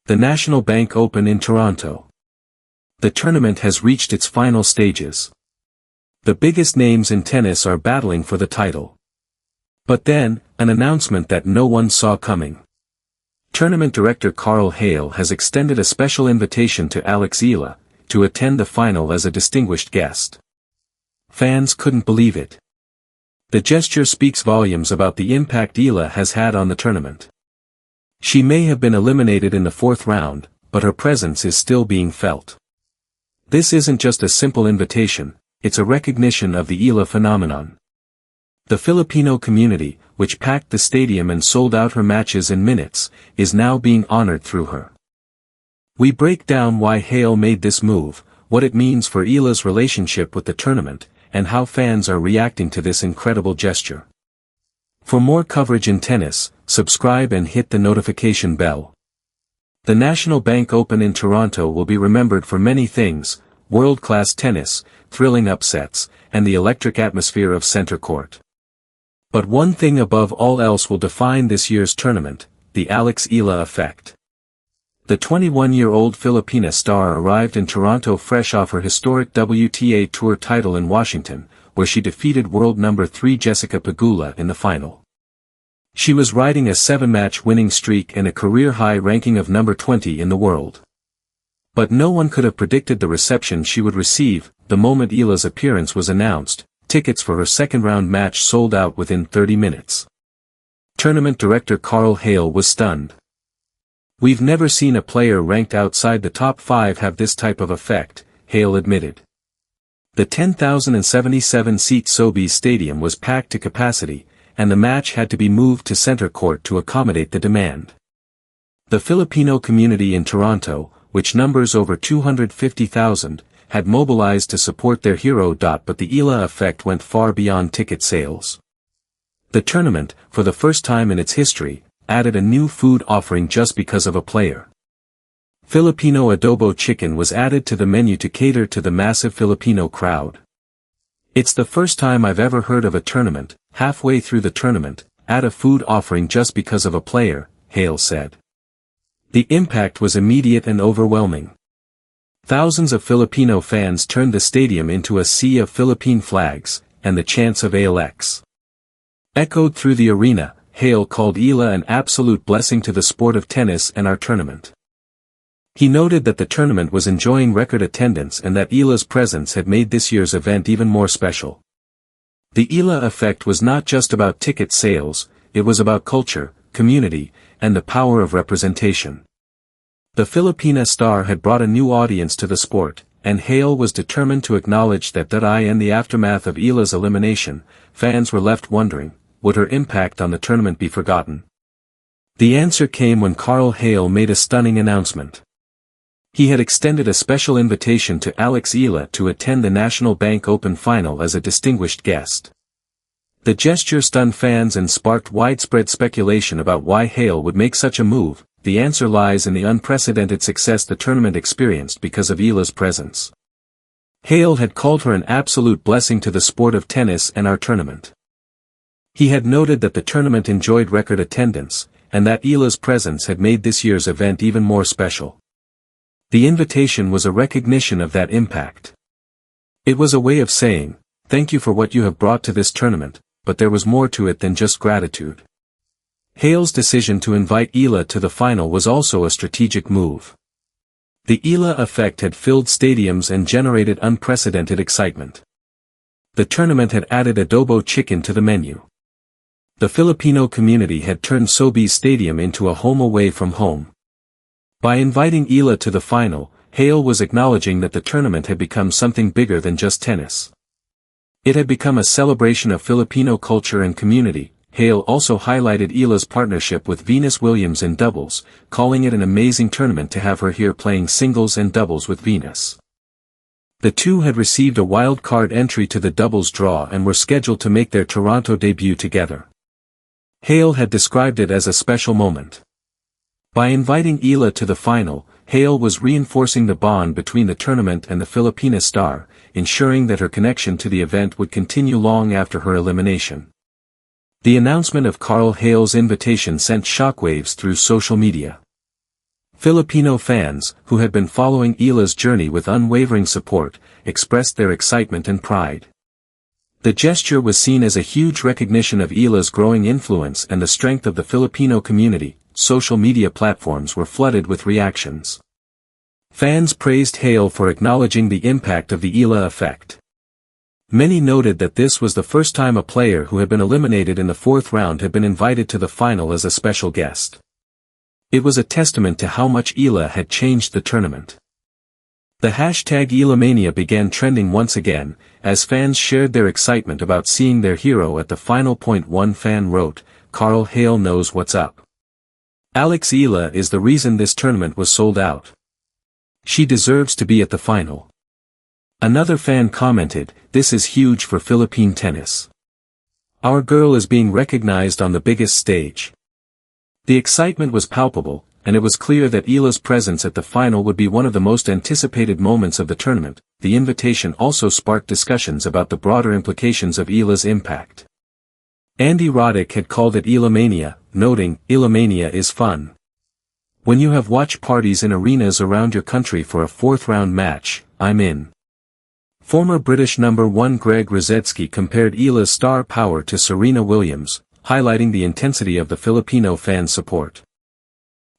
The National Bank Open in Toronto. The tournament has reached its final stages. The biggest names in tennis are battling for the title. But then, an announcement that no one saw coming. Tournament director Karl Hale has extended a special invitation to Alex Eala to attend the final as a distinguished guest. Fans couldn't believe it. The gesture speaks volumes about the impact Eala has had on the tournament. She may have been eliminated in the fourth round, but her presence is still being felt. This isn't just a simple invitation, it's a recognition of the Eala phenomenon. The Filipino community, which packed the stadium and sold out her matches in minutes, is now being honored through her. We break down why Hale made this move, what it means for Eala's relationship with the tournament, and how fans are reacting to this incredible gesture. For more coverage in tennis, subscribe and hit the notification bell. The National Bank Open in Toronto will be remembered for many things: world-class tennis, thrilling upsets, and the electric atmosphere of center court. But one thing above all else will define this year's tournament: the Alex Eala effect. The 21-year-old Filipina star arrived in Toronto fresh off her historic WTA Tour title in Washington, where she defeated world number 3 Jessica Pegula in the final. She was riding a 7-match winning streak and a career-high ranking of number 20 in the world. But no one could have predicted the reception she would receive. The moment Eala's appearance was announced, tickets for her second-round match sold out within 30 minutes. Tournament director Karl Hale was stunned. "We've never seen a player ranked outside the top 5 have this type of effect," Hale admitted. The 10,077-seat Sobeys Stadium was packed to capacity, and the match had to be moved to center court to accommodate the demand. The Filipino community in Toronto, which numbers over 250,000, had mobilized to support their hero. But the Eala effect went far beyond ticket sales. The tournament, for the first time in its history, added a new food offering just because of a player. Filipino adobo chicken was added to the menu to cater to the massive Filipino crowd. "It's the first time I've ever heard of a tournament, halfway through the tournament, add a food offering just because of a player," Hale said. The impact was immediate and overwhelming. Thousands of Filipino fans turned the stadium into a sea of Philippine flags, and the chants of Alex echoed through the arena. Hale called Eala an absolute blessing to the sport of tennis and our tournament. He noted that the tournament was enjoying record attendance and that Eala's presence had made this year's event even more special. The Eala effect was not just about ticket sales, it was about culture, community, and the power of representation. The Filipina star had brought a new audience to the sport, and Hale was determined to acknowledge that. In the aftermath of Eala's elimination, fans were left wondering, would her impact on the tournament be forgotten? The answer came when Karl Hale made a stunning announcement. He had extended a special invitation to Alex Eala to attend the National Bank Open final as a distinguished guest. The gesture stunned fans and sparked widespread speculation about why Hale would make such a move. The answer lies in the unprecedented success the tournament experienced because of Eala's presence. Hale had called her an absolute blessing to the sport of tennis and our tournament. He had noted that the tournament enjoyed record attendance, and that Eala's presence had made this year's event even more special. The invitation was a recognition of that impact. It was a way of saying, "Thank you for what you have brought to this tournament," but there was more to it than just gratitude. Hale's decision to invite Eala to the final was also a strategic move. The Eala effect had filled stadiums and generated unprecedented excitement. The tournament had added adobo chicken to the menu. The Filipino community had turned Sobeys Stadium into a home away from home. By inviting Eala to the final, Hale was acknowledging that the tournament had become something bigger than just tennis. It had become a celebration of Filipino culture and community. Hale also highlighted Eala's partnership with Venus Williams in doubles, calling it an amazing tournament to have her here playing singles and doubles with Venus. The two had received a wild card entry to the doubles draw and were scheduled to make their Toronto debut together. Hale had described it as a special moment. By inviting Eala to the final, Hale was reinforcing the bond between the tournament and the Filipina star, ensuring that her connection to the event would continue long after her elimination. The announcement of Karl Hale's invitation sent shockwaves through social media. Filipino fans, who had been following Eala's journey with unwavering support, expressed their excitement and pride. The gesture was seen as a huge recognition of Eala's growing influence and the strength of the Filipino community. Social media platforms were flooded with reactions. Fans praised Hale for acknowledging the impact of the Eala effect. Many noted that this was the first time a player who had been eliminated in the fourth round had been invited to the final as a special guest. It was a testament to how much Eala had changed the tournament. The hashtag Ealamania began trending once again, as fans shared their excitement about seeing their hero at the final. One fan wrote, "Karl Hale knows what's up. Alex Eala is the reason this tournament was sold out. She deserves to be at the final." Another fan commented, "This is huge for Philippine tennis. Our girl is being recognized on the biggest stage." The excitement was palpable, and it was clear that Eala's presence at the final would be one of the most anticipated moments of the tournament. The invitation also sparked discussions about the broader implications of Eala's impact. Andy Roddick had called it Ealamania, noting, "Ealamania is fun. When you have watch parties in arenas around your country for a fourth-round match, I'm in." Former British number 1 Greg Rosetsky compared Eala's star power to Serena Williams, highlighting the intensity of the Filipino fan support.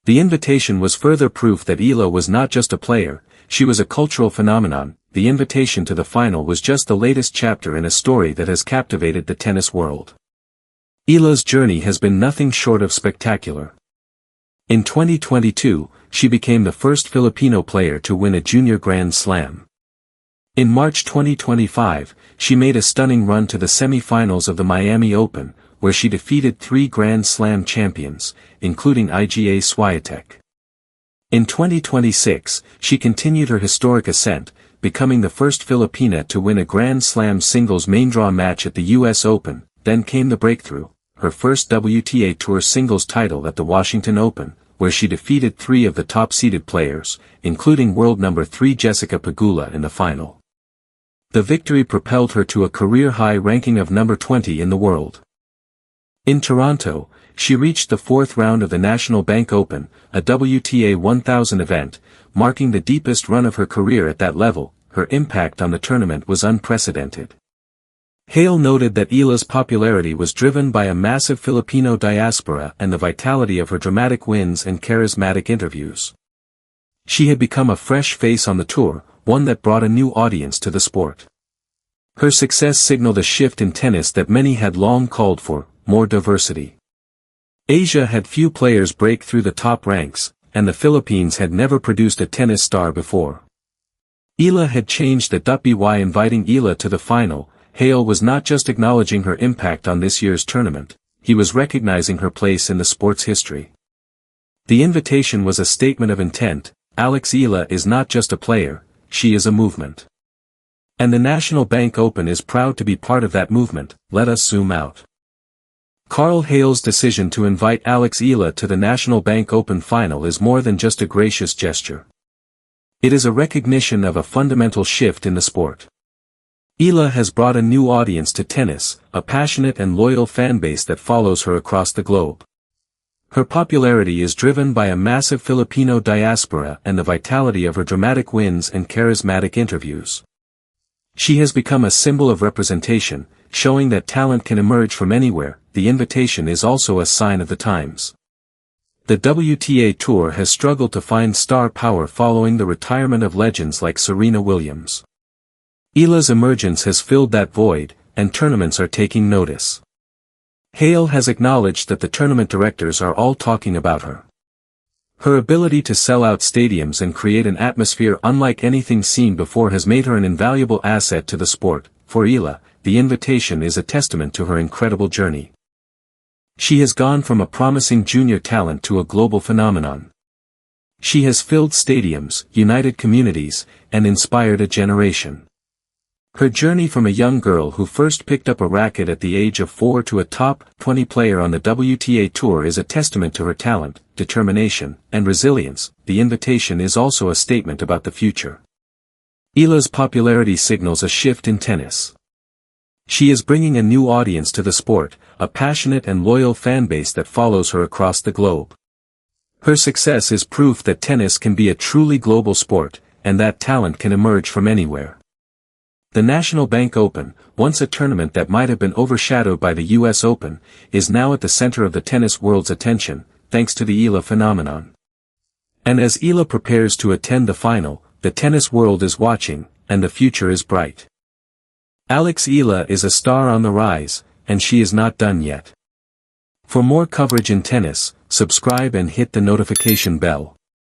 The invitation was further proof that Eala was not just a player, she was a cultural phenomenon. The invitation to the final was just the latest chapter in a story that has captivated the tennis world. Eala's journey has been nothing short of spectacular. In 2022, she became the first Filipino player to win a junior Grand Slam. In March 2025, she made a stunning run to the semi-finals of the Miami Open, where she defeated 3 Grand Slam champions, including Iga Swiatek. In 2026, she continued her historic ascent, becoming the first Filipina to win a Grand Slam singles main draw match at the US Open. Then came the breakthrough, her first WTA Tour singles title at the Washington Open, where she defeated 3 of the top-seeded players, including world number 3 Jessica Pegula in the final. The victory propelled her to a career-high ranking of number 20 in the world. In Toronto, she reached the 4th round of the National Bank Open, a WTA 1000 event, marking the deepest run of her career at that level. Her impact on the tournament was unprecedented. Hale noted that Eala's popularity was driven by a massive Filipino diaspora and the vitality of her dramatic wins and charismatic interviews. She had become a fresh face on the tour, one that brought a new audience to the sport. Her success signaled a shift in tennis that many had long called for: more diversity. Asia had few players break through the top ranks, and the Philippines had never produced a tennis star before. Eala had changed that. By inviting Eala to the final, Hale was not just acknowledging her impact on this year's tournament, he was recognizing her place in the sport's history. The invitation was a statement of intent: Alex Eala is not just a player, she is a movement. And the National Bank Open is proud to be part of that movement. Let us zoom out. Karl Hale's decision to invite Alex Eala to the National Bank Open final is more than just a gracious gesture. It is a recognition of a fundamental shift in the sport. Eala has brought a new audience to tennis, a passionate and loyal fanbase that follows her across the globe. Her popularity is driven by a massive Filipino diaspora and the vitality of her dramatic wins and charismatic interviews. She has become a symbol of representation, showing that talent can emerge from anywhere. The invitation is also a sign of the times. The WTA Tour has struggled to find star power following the retirement of legends like Serena Williams. Eala's emergence has filled that void, and tournaments are taking notice. Hale has acknowledged that the tournament directors are all talking about her. Her ability to sell out stadiums and create an atmosphere unlike anything seen before has made her an invaluable asset to the sport. For Eala, the invitation is a testament to her incredible journey. She has gone from a promising junior talent to a global phenomenon. She has filled stadiums, united communities, and inspired a generation. Her journey from a young girl who first picked up a racket at the age of 4 to a top 20 player on the WTA Tour is a testament to her talent, determination, and resilience. The invitation is also a statement about the future. Eala's popularity signals a shift in tennis. She is bringing a new audience to the sport, a passionate and loyal fanbase that follows her across the globe. Her success is proof that tennis can be a truly global sport, and that talent can emerge from anywhere. The National Bank Open, once a tournament that might have been overshadowed by the US Open, is now at the center of the tennis world's attention, thanks to the Eala phenomenon. And as Eala prepares to attend the final, the tennis world is watching, and the future is bright. Alex Eala is a star on the rise, and she is not done yet. For more coverage in tennis, subscribe and hit the notification bell.